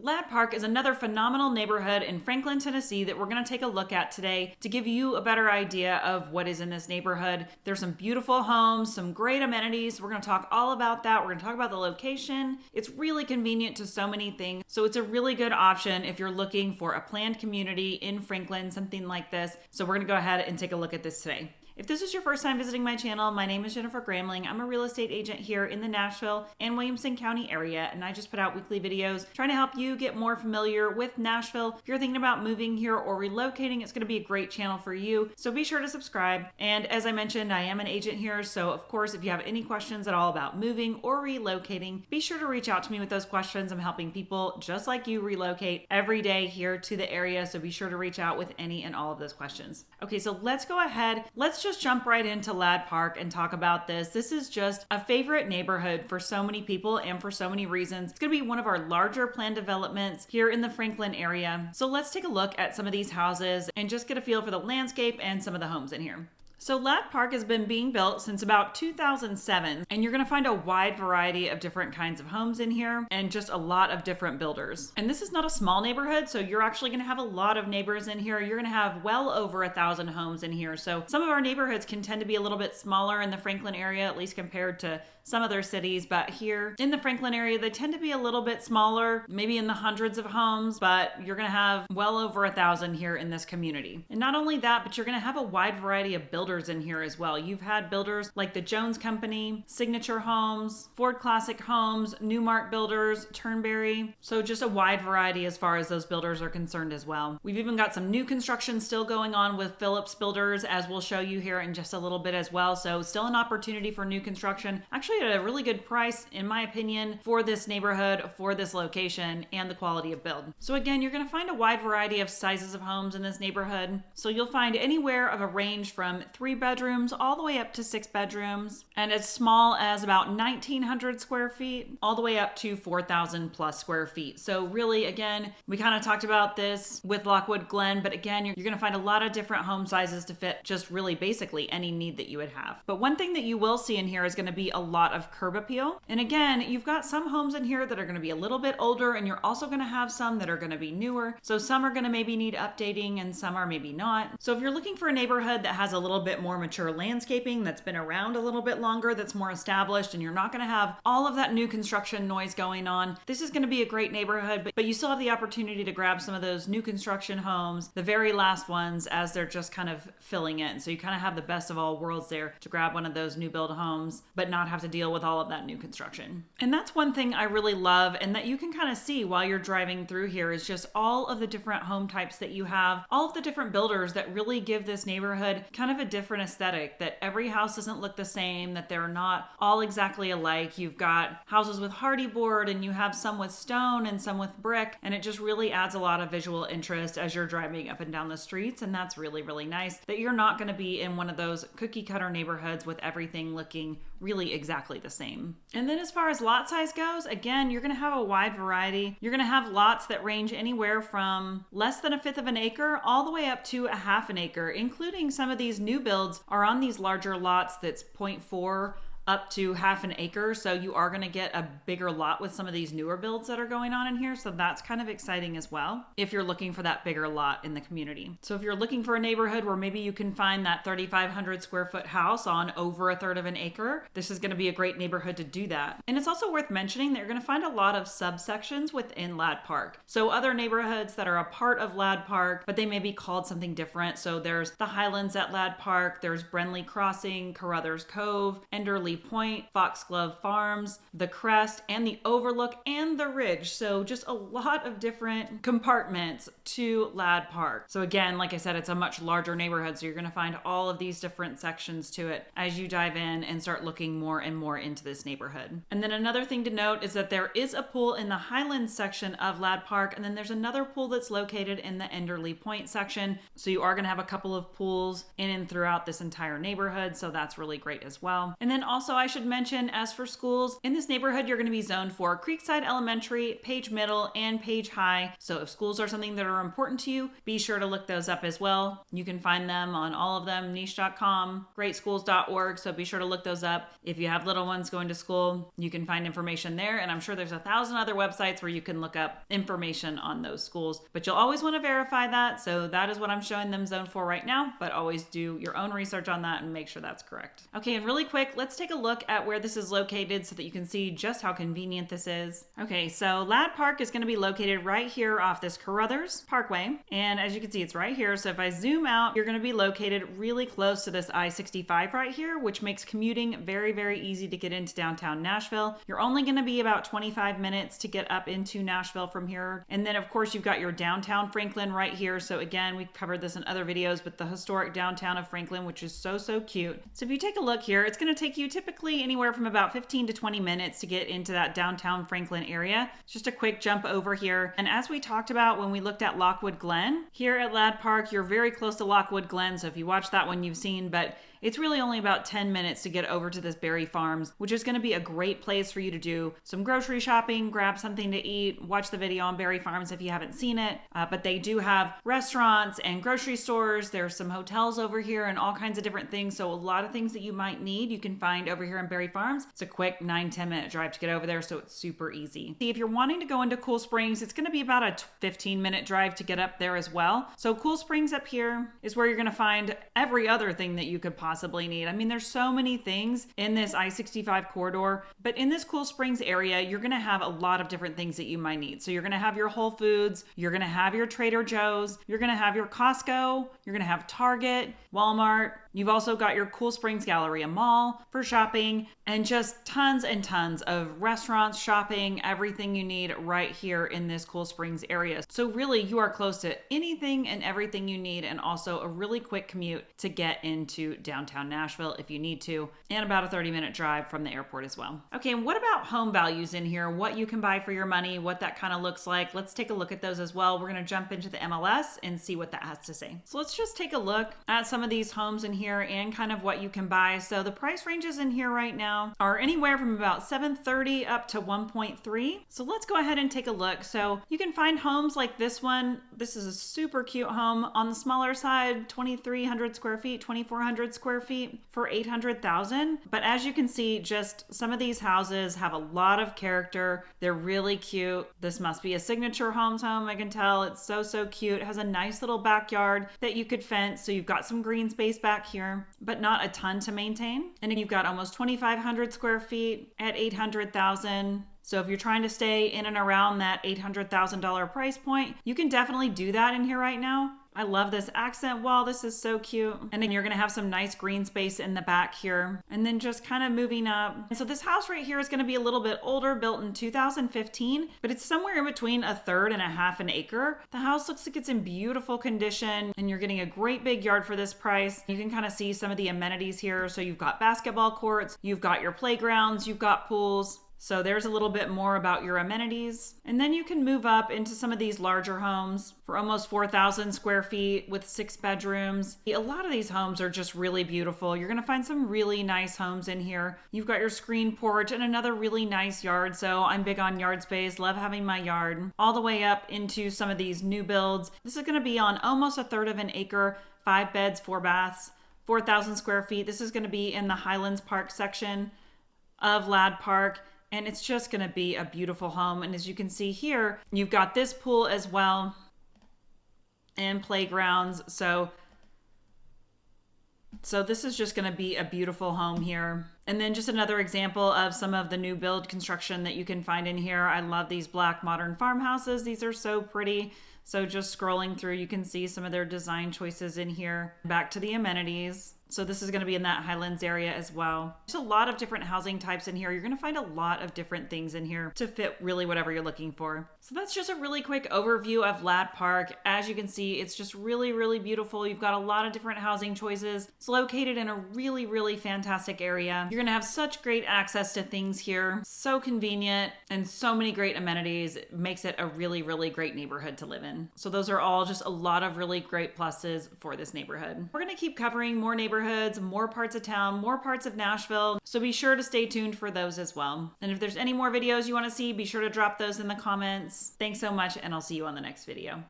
Ladd Park is another phenomenal neighborhood in Franklin, Tennessee that we're going to take a look at today to give you a better idea of what is in this neighborhood. There's some beautiful homes, some great amenities. We're going to talk all about that. We're going to talk about the location. It's really convenient to so many things. So it's a really good option if you're looking for a planned community in Franklin, something like this. So we're going to go ahead and take a look at this today. If this is your first time visiting my channel, my name is Jennifer Gramling. I'm a real estate agent here in the Nashville and Williamson County area, and I just put out weekly videos trying to help you get more familiar with Nashville. If you're thinking about moving here or relocating, it's going to be a great channel for you, so be sure to subscribe. And as I mentioned, I am an agent here, so of course, if you have any questions at all about moving or relocating, be sure to reach out to me with those questions. I'm helping people just like you relocate every day here to the area, so be sure to reach out with any and all of those questions. Okay, so let's go ahead. Let's just jump right into Ladd Park and talk about this. This is just a favorite neighborhood for so many people and for so many reasons. It's going to be one of our larger planned developments here in the Franklin area. So let's take a look at some of these houses and just get a feel for the landscape and some of the homes in here. So Ladd Park has been being built since about 2007, and you're going to find a wide variety of different kinds of homes in here and just a lot of different builders. And this is not a small neighborhood, so you're actually going to have a lot of neighbors in here. You're going to have well over 1,000 homes in here. So some of our neighborhoods can tend to be a little bit smaller in the Franklin area, at least compared to some other cities, but here in the Franklin area, they tend to be a little bit smaller, maybe in the hundreds of homes, but you're going to have well over 1,000 here in this community. And not only that, but you're going to have a wide variety of builders in here as well. You've had builders like the Jones Company, Signature Homes, Ford Classic Homes, Newmark Builders, Turnberry. So just a wide variety as far as those builders are concerned as well. We've even got some new construction still going on with Phillips Builders, as we'll show you here in just a little bit as well. So still an opportunity for new construction. Actually at a really good price, in my opinion, for this neighborhood, for this location, and the quality of build. So again, you're going to find a wide variety of sizes of homes in this neighborhood. So you'll find anywhere of a range from 3 bedrooms all the way up to 6 bedrooms, and as small as about 1,900 square feet all the way up to 4,000 plus square feet. So really, again, we kind of talked about this with Lockwood Glen, but again, you're going to find a lot of different home sizes to fit just really basically any need that you would have. But one thing that you will see in here is going to be a lot of curb appeal. And again, you've got some homes in here that are going to be a little bit older, and you're also going to have some that are going to be newer. So some are going to maybe need updating and some are maybe not. So if you're looking for a neighborhood that has a little bit more mature landscaping, that's been around a little bit longer, that's more established, and you're not going to have all of that new construction noise going on, this is going to be a great neighborhood, but you still have the opportunity to grab some of those new construction homes, the very last ones, as they're just kind of filling in. So you kind of have the best of all worlds there to grab one of those new build homes, but not have to deal with all of that new construction. And that's one thing I really love, and that you can kind of see while you're driving through here, is just all of the different home types that you have, all of the different builders that really give this neighborhood kind of a different aesthetic, that every house doesn't look the same, that they're not all exactly alike. You've got houses with hardy board, and you have some with stone and some with brick, and it just really adds a lot of visual interest as you're driving up and down the streets. And that's really, really nice, that you're not going to be in one of those cookie cutter neighborhoods with everything looking really exactly the same. And then as far as lot size goes, again, you're going to have a wide variety. You're going to have lots that range anywhere from less than 1/5 of an acre all the way up to 1/2 an acre, including some of these new builds are on these larger lots that's 0.4 up to 1/2 an acre. So you are going to get a bigger lot with some of these newer builds that are going on in here. So that's kind of exciting as well, if you're looking for that bigger lot in the community. So if you're looking for a neighborhood where maybe you can find that 3,500 square foot house on over 1/3 of an acre, this is going to be a great neighborhood to do that. And it's also worth mentioning that you're going to find a lot of subsections within Ladd Park. So other neighborhoods that are a part of Ladd Park, but they may be called something different. So there's the Highlands at Ladd Park, there's Brenly Crossing, Carruthers Cove, Enderley Point, Foxglove Farms, the Crest, and the Overlook, and the Ridge. So just a lot of different compartments to Ladd Park. So again, like I said, it's a much larger neighborhood, so you're going to find all of these different sections to it as you dive in and start looking more and more into this neighborhood. And then another thing to note is that there is a pool in the Highlands section of Ladd Park, and then there's another pool that's located in the Enderley Point section. So you are going to have a couple of pools in and throughout this entire neighborhood, so that's really great as well. And then also Also, I should mention, as for schools, in this neighborhood, you're going to be zoned for Creekside Elementary, Page Middle, and Page High. So if schools are something that are important to you, be sure to look those up as well. You can find them on all of them, niche.com, greatschools.org. So be sure to look those up. If you have little ones going to school, you can find information there. And I'm sure there's 1,000 other websites where you can look up information on those schools. But you'll always want to verify that. So that is what I'm showing them zoned for right now. But always do your own research on that and make sure that's correct. Okay, and really quick, let's take a look at where this is located so that you can see just how convenient this is. Okay, so Ladd Park is going to be located right here off this Carruthers Parkway. And as you can see, it's right here. So if I zoom out, you're going to be located really close to this I-65 right here, which makes commuting very, very easy to get into downtown Nashville. You're only going to be about 25 minutes to get up into Nashville from here. And then of course you've got your downtown Franklin right here. So again, we covered this in other videos, but the historic downtown of Franklin, which is so, so cute. So if you take a look here, it's going to take you typically anywhere from about 15 to 20 minutes to get into that downtown Franklin area. It's just a quick jump over here. And as we talked about when we looked at Lockwood Glen, here at Ladd Park, you're very close to Lockwood Glen. So if you watch that one, you've seen, but it's really only about 10 minutes to get over to this Berry Farms, which is going to be a great place for you to do some grocery shopping, grab something to eat, watch the video on Berry Farms if you haven't seen it. But they do have restaurants and grocery stores. There's some hotels over here and all kinds of different things. So a lot of things that you might need, you can find over here in Berry Farms. It's a quick 9-10 minute drive to get over there. So it's super easy. See, if you're wanting to go into Cool Springs, it's going to be about a 15-minute drive to get up there as well. So Cool Springs up here is where you're going to find every other thing that you could possibly need. I mean, there's so many things in this I-65 corridor, but in this Cool Springs area, you're going to have a lot of different things that you might need. So you're going to have your Whole Foods, you're going to have your Trader Joe's, you're going to have your Costco, you're going to have Target, Walmart. You've also got your Cool Springs Galleria Mall for shopping, and just tons and tons of restaurants, shopping, everything you need right here in this Cool Springs area. So really, you are close to anything and everything you need, and also a really quick commute to get into downtown Nashville if you need to, and about a 30-minute drive from the airport as well. Okay, and what about home values in here? What you can buy for your money, what that kind of looks like. Let's take a look at those as well. We're going to jump into the MLS and see what that has to say. So let's just take a look at some of these homes in here and kind of what you can buy. So the price ranges in here right now are anywhere from about $730 up to $1.3. So let's go ahead and take a look. So you can find homes like this one. This is a super cute home on the smaller side, 2,300 square feet, 2,400 square feet for $800,000. But as you can see, just some of these houses have a lot of character. They're really cute. This must be a Signature Homes home. I can tell it's so, so cute. It has a nice little backyard that you could fence. So you've got some green space back here, but not a ton to maintain. And then you've got almost 2,500 square feet at $800,000. So if you're trying to stay in and around that $800,000 price point, you can definitely do that in here right now. I love this accent wall. This is so cute. And then you're going to have some nice green space in the back here. And then just kind of moving up. And so this house right here is going to be a little bit older, built in 2015, but it's somewhere in between a third and a half an acre. The house looks like it's in beautiful condition, and you're getting a great big yard for this price. You can kind of see some of the amenities here. So you've got basketball courts, you've got your playgrounds, you've got pools. So there's a little bit more about your amenities. And then you can move up into some of these larger homes for almost 4,000 square feet with 6 bedrooms. A lot of these homes are just really beautiful. You're going to find some really nice homes in here. You've got your screen porch and another really nice yard. So I'm big on yard space, love having my yard. All the way up into some of these new builds. This is going to be on almost a third of an acre, 5 beds, 4 baths, 4,000 square feet. This is going to be in the Highlands Park section of Ladd Park. And it's just going to be a beautiful home. And as you can see here, you've got this pool as well and playgrounds. So this is just going to be a beautiful home here. And then just another example of some of the new build construction that you can find in here. I love these black modern farmhouses. These are so pretty. So just scrolling through, you can see some of their design choices in here. Back to the amenities. So this is going to be in that Highlands area as well. There's a lot of different housing types in here. You're going to find a lot of different things in here to fit really whatever you're looking for. So that's just a really quick overview of Ladd Park. As you can see, it's just really, really beautiful. You've got a lot of different housing choices. It's located in a really, really fantastic area. You're going to have such great access to things here. So convenient and so many great amenities. It makes it a really, really great neighborhood to live in. So those are all just a lot of really great pluses for this neighborhood. We're going to keep covering more neighborhoods neighborhoods, more parts of town, more parts of Nashville. So be sure to stay tuned for those as well. And if there's any more videos you want to see, be sure to drop those in the comments. Thanks so much, and I'll see you on the next video.